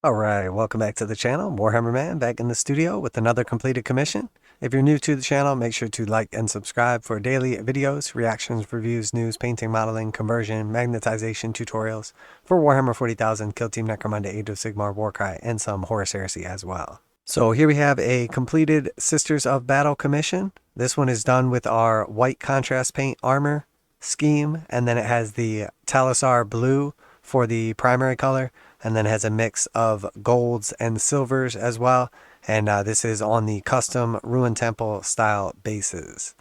Alright, welcome back to the channel. Warhammer Man back in the studio with another completed commission. If you're new to the channel, make sure to like and subscribe for daily videos, reactions, reviews, news, painting, modeling, conversion, magnetization tutorials for Warhammer 40,000, Kill Team Necromunda, Age of Sigmar, Warcry, and some Horus Heresy as well. So here we have a completed Sisters of Battle commission. This one is done with our white contrast paint armor scheme, and then it has the tallisar blue for the primary color, and then it has a mix of golds and silvers as well. And this is on the custom Ruin Temple style bases.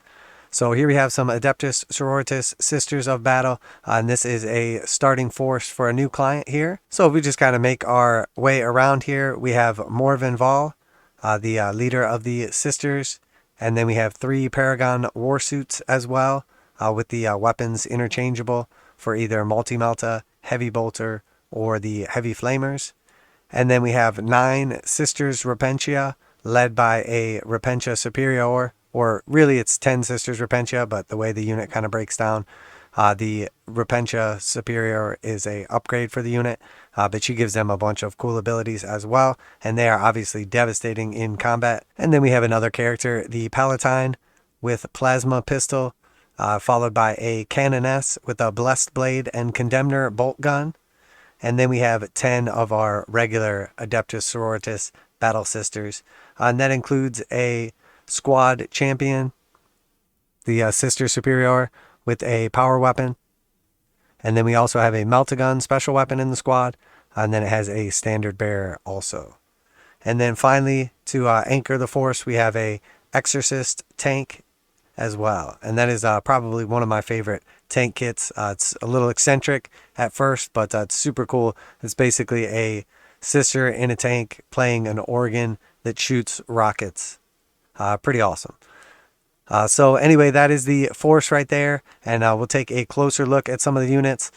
So here we have some Adeptus Sororitas Sisters of Battle, and this is a starting force for a new client here. So if we just kind of make our way around here, we have Morvenn Vahl, the leader of the Sisters, and then we have 3 Paragon war suits as well, with the weapons interchangeable for either multi-melta, heavy bolter, or the heavy flamers. And then we have 9 Sisters Repentia, led by a Repentia Superior, or really it's 10 Sisters Repentia, but the way the unit kind of breaks down, the Repentia Superior is a upgrade for the unit, but she gives them a bunch of cool abilities as well, and they are obviously devastating in combat. And then we have another character, the Palatine, with Plasma Pistol, followed by a Canoness with a Blessed Blade and Condemner Bolt Gun. And then we have 10 of our regular Adeptus Sororitas Battle Sisters. And that includes a Squad Champion, the Sister Superior, with a power weapon. And then we also have a Meltagun special weapon in the squad. And then it has a Standard Bearer also. And then finally, to anchor the force, we have a Exorcist tank as well, and that is probably one of my favorite tank kits. It's a little eccentric at first, but it's super cool. It's basically a sister in a tank playing an organ that shoots rockets. Pretty awesome. So anyway, that is the force right there, and we'll take a closer look at some of the units.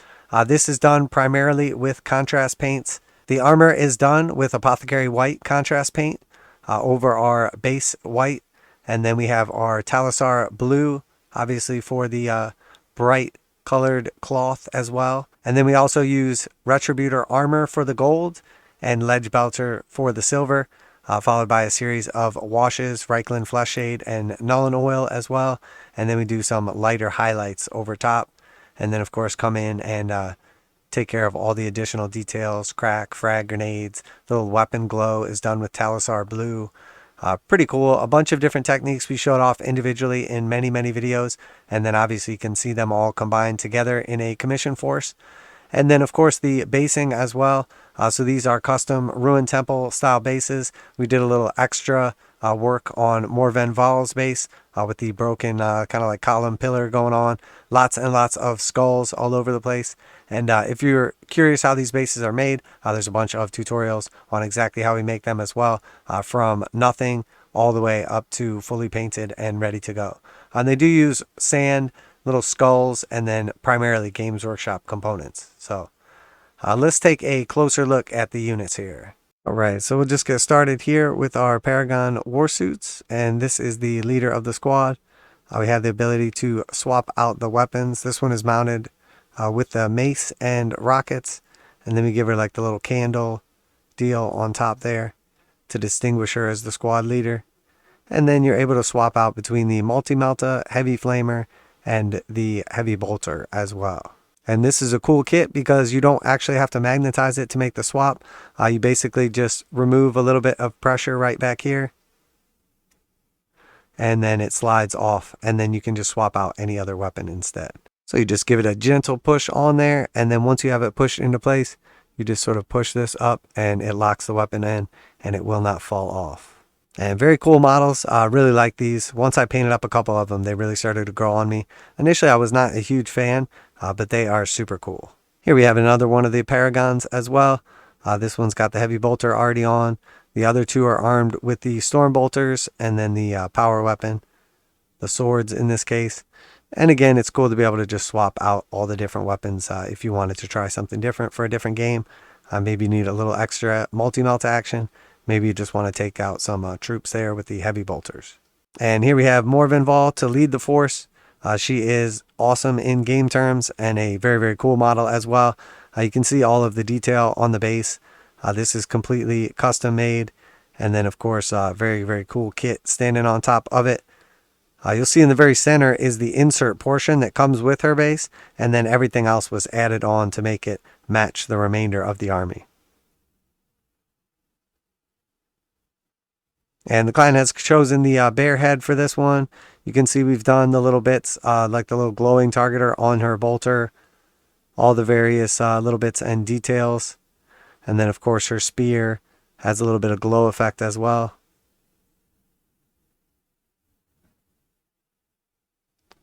This is done primarily with contrast paints. The armor is done with apothecary white contrast paint over our base white. And then we have our tallisar blue, obviously for the bright colored cloth as well. And then we also use retributor armor for the gold and leadbelcher for the silver, followed by a series of washes, reikland fleshade, and nuln oil as well. And then we do some lighter highlights over top. And then of course come in and take care of all the additional details, krak, frag grenades. The little weapon glow is done with tallisar blue. Pretty cool. A bunch of different techniques we showed off individually in many videos, and then obviously you can see them all combined together in a commission force. And then of course the basing as well. So these are custom Ruin Temple style bases. We did a little extra work on Morvenn Vahl's base with the broken kind of like column pillar going on. Lots and lots of skulls all over the place. And if you're curious how these bases are made, there's a bunch of tutorials on exactly how we make them as well, from nothing all the way up to fully painted and ready to go. And they do use sand, little skulls, and then primarily Games Workshop components. So let's take a closer look at the units here. Alright, so we'll just get started here with our Paragon warsuits, and this is the leader of the squad. We have the ability to swap out the weapons. This one is mounted with the mace and rockets, and then we give her like the little candle deal on top there to distinguish her as the squad leader. And then you're able to swap out between the multi-melta, heavy flamer, and the heavy bolter as well. And this is a cool kit because you don't actually have to magnetize it to make the swap. You basically just remove a little bit of pressure right back here, and then it slides off, and then you can just swap out any other weapon instead. So you just give it a gentle push on there, and then once you have it pushed into place, you just sort of push this up and it locks the weapon in, and it will not fall off. And very cool models. I really like these. Once I painted up a couple of them, they really started to grow on me. Initially, I was not a huge fan, but they are super cool. Here we have another one of the Paragons as well. This one's got the heavy bolter already on. The other 2 are armed with the storm bolters and then the power weapon, the swords in this case. And again, it's cool to be able to just swap out all the different weapons if you wanted to try something different for a different game. Maybe you need a little extra multi-melt action. Maybe you just want to take out some troops there with the heavy bolters. And here we have Morvenn Vahl to lead the force. She is awesome in game terms and a very cool model as well. You can see all of the detail on the base. This is completely custom made. And then, of course, very, very cool kit standing on top of it. You'll see in the very center is the insert portion that comes with her base, and then everything else was added on to make it match the remainder of the army. And the client has chosen the bear head for this one. You can see we've done the little bits, like the little glowing targeter on her bolter, all the various little bits and details. And then, of course, her spear has a little bit of glow effect as well.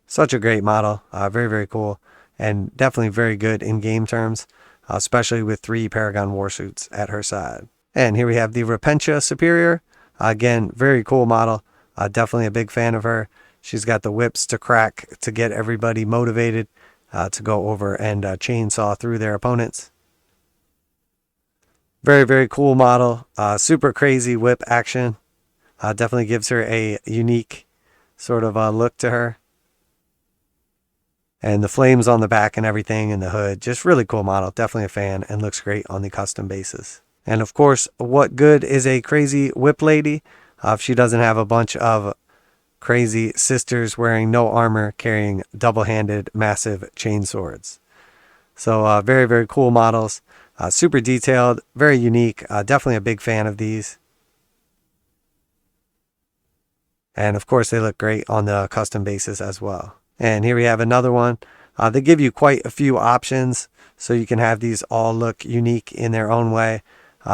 Such a great model, very, very cool, and definitely very good in game terms, especially with 3 Paragon warsuits at her side. And here we have the Repentia Superior. Again, very cool model, definitely a big fan of her. She's got the whips to crack to get everybody motivated to go over and chainsaw through their opponents. Very, very cool model, super crazy whip action. Definitely gives her a unique sort of look to her. And the flames on the back and everything and the hood, just really cool model. Definitely a fan and looks great on the custom bases. And of course, what good is a crazy whip lady if she doesn't have a bunch of crazy sisters wearing no armor carrying double-handed massive chain swords? So very, very cool models. Super detailed, very unique. Definitely a big fan of these. And of course, they look great on the custom bases as well. And here we have another one. They give you quite a few options, so you can have these all look unique in their own way.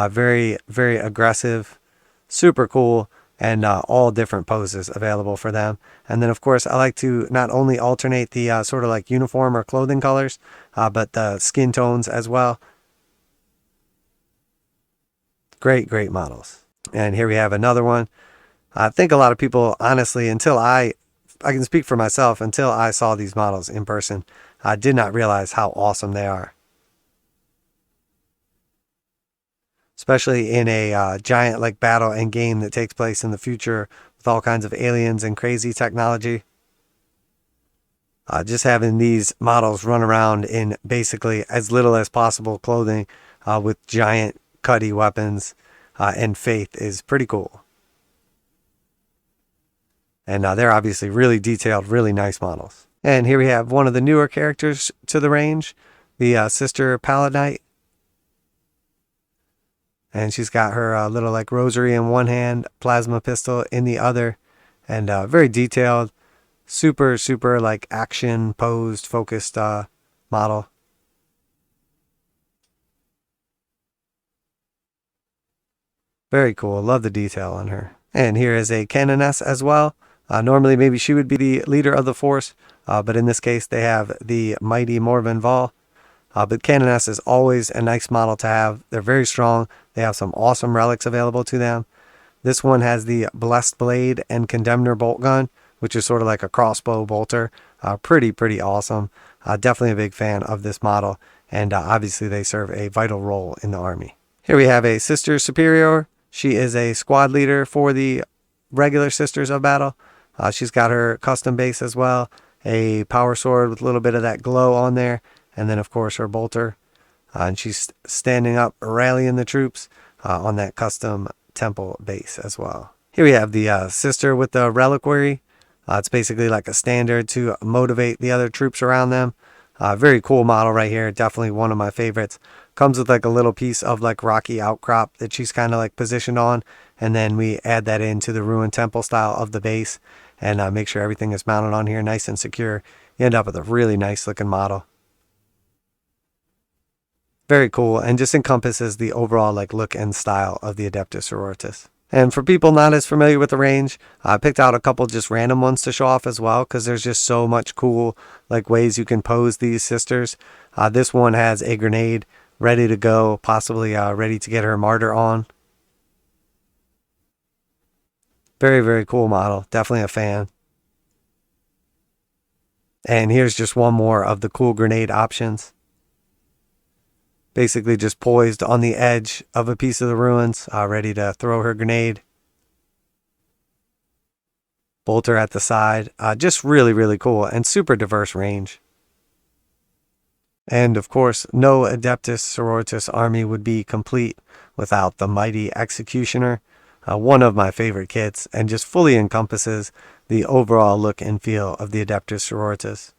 Very, very aggressive, super cool, and all different poses available for them. And then, of course, I like to not only alternate the sort of like uniform or clothing colors, but the skin tones as well. Great, great models. And here we have another one. I think a lot of people, honestly, until I can speak for myself, until I saw these models in person, I did not realize how awesome they are. Especially in a giant like battle and game that takes place in the future with all kinds of aliens and crazy technology. Just having these models run around in basically as little as possible clothing with giant cutty weapons and faith is pretty cool. And they're obviously really detailed, really nice models. And here we have one of the newer characters to the range, the Sister Paladite. And she's got her little like rosary in one hand, plasma pistol in the other. And very detailed, super, super like action posed, focused model. Very cool. Love the detail on her. And here is a canoness as well. Normally, maybe she would be the leader of the force, but in this case, they have the mighty Morvenn Vahl. But canoness is always a nice model to have. They're very strong. They have some awesome relics available to them. This one has the Blessed Blade and Condemner bolt gun, which is sort of like a crossbow bolter. Pretty awesome. Definitely a big fan of this model, and obviously they serve a vital role in the army. Here we have a Sister Superior. She is a squad leader for the regular Sisters of Battle. She's got her custom base as well, a power sword with a little bit of that glow on there, and then of course her bolter. And she's standing up, rallying the troops on that custom temple base as well. Here we have the sister with the reliquary. It's basically like a standard to motivate the other troops around them. Very cool model right here. Definitely one of my favorites. Comes with like a little piece of like rocky outcrop that she's kind of like positioned on. And then we add that into the ruined temple style of the base and make sure everything is mounted on here nice and secure. You end up with a really nice looking model. Very cool, and just encompasses the overall like look and style of the Adepta Sororitas. And for people not as familiar with the range, I picked out a couple just random ones to show off as well, because there's just so much cool like ways you can pose these sisters. This one has a grenade ready to go, possibly ready to get her martyr on. Very cool model. Definitely a fan. And here's just one more of the cool grenade options. Basically just poised on the edge of a piece of the ruins, ready to throw her grenade. Bolter at the side. Just really cool and super diverse range. And of course, no Adeptus Sororitas army would be complete without the mighty executioner. One of my favorite kits, and just fully encompasses the overall look and feel of the Adeptus Sororitas.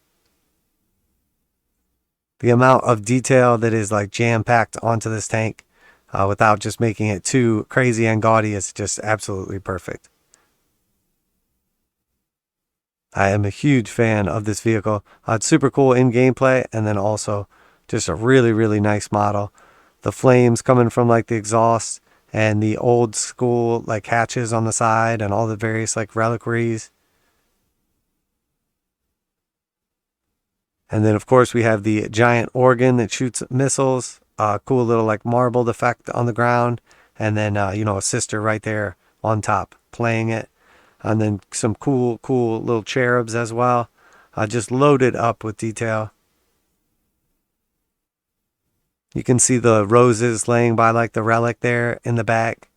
The amount of detail that is like jam-packed onto this tank without just making it too crazy and gaudy is just absolutely perfect. I am a huge fan of this vehicle. It's super cool in gameplay, and then also just a really, really nice model. The flames coming from like the exhaust and the old school like hatches on the side and all the various like reliquaries. And then of course we have the giant organ that shoots missiles. Cool little like marbled effect on the ground. And then, you know, a sister right there on top playing it. And then some cool little cherubs as well. Just loaded up with detail. You can see the roses laying by like the relic there in the back.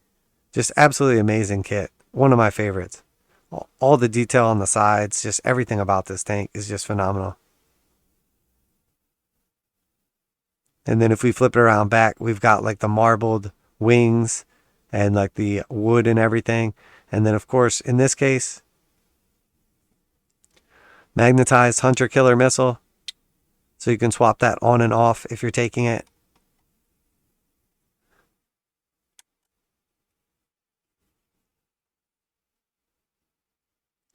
Just absolutely amazing kit. One of my favorites. All the detail on the sides, just everything about this tank is just phenomenal. And then if we flip it around back, we've got like the marbled wings and like the wood and everything. And then of course, in this case, magnetized hunter killer missile. So you can swap that on and off if you're taking it.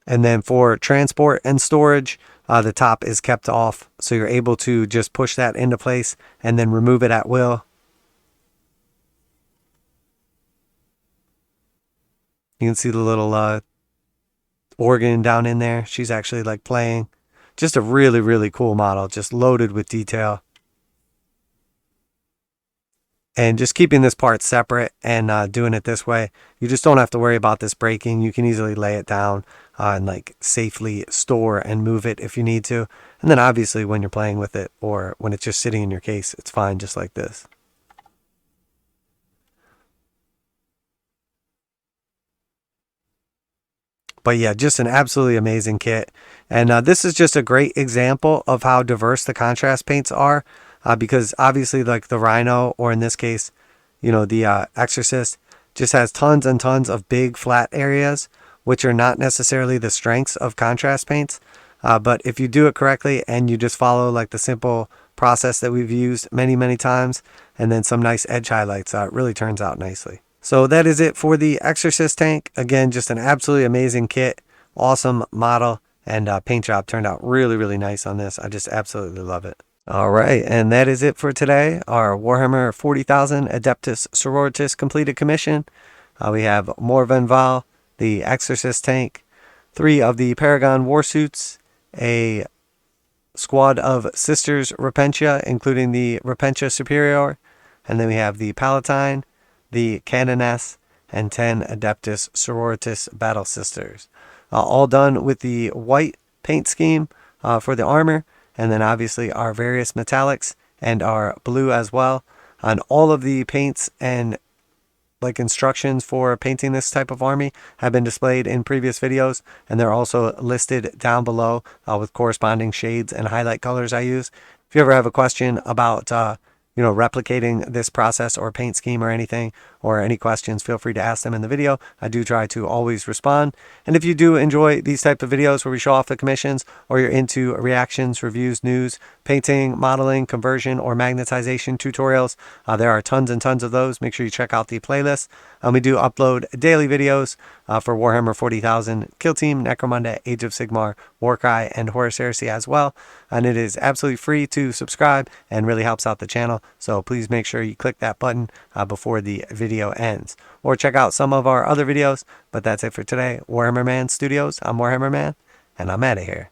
And then for transport and storage, the top is kept off. So you're able to just push that into place and then remove it at will. You can see the little organ down in there. She's actually like playing. Just a really, really cool model. Just loaded with detail. And just keeping this part separate and doing it this way, you just don't have to worry about this breaking. You can easily lay it down and like safely store and move it if you need to. And then obviously when you're playing with it or when it's just sitting in your case, it's fine just like this. But yeah, just an absolutely amazing kit. And this is just a great example of how diverse the contrast paints are. Because obviously like the Rhino, or in this case, you know, the Exorcist, just has tons and tons of big flat areas, which are not necessarily the strengths of contrast paints. But if you do it correctly and you just follow like the simple process that we've used many, many times, and then some nice edge highlights, it really turns out nicely. So that is it for the Exorcist tank. Again, just an absolutely amazing kit, awesome model, and paint job turned out really, really nice on this. I just absolutely love it. All right, and that is it for today. Our Warhammer 40,000 Adeptus Sororitas completed commission. We have Morvenn Vahl, the Exorcist tank, 3 of the Paragon warsuits, a squad of Sisters Repentia, including the Repentia Superior, and then we have the Palatine, the Canoness, and 10 Adeptus Sororitas Battle Sisters. All done with the white paint scheme for the armor. And then obviously our various metallics and our blue as well. On all of the paints and like instructions for painting this type of army have been displayed in previous videos, and they're also listed down below with corresponding shades and highlight colors I use. If you ever have a question about replicating this process or paint scheme or anything, or any questions, feel free to ask them in the video. I do try to always respond. And if you do enjoy these type of videos where we show off the commissions, or you're into reactions, reviews, news, painting, modeling, conversion, or magnetization tutorials, there are tons and tons of those. Make sure you check out the playlist. We do upload daily videos for Warhammer 40,000, Kill Team, Necromunda, Age of Sigmar, Warcry, and Horus Heresy as well. And it is absolutely free to subscribe and really helps out the channel. So please make sure you click that button before the video ends. Or check out some of our other videos. But that's it for today. Warhammer Man Studios, I'm Warhammer Man, and I'm out of here.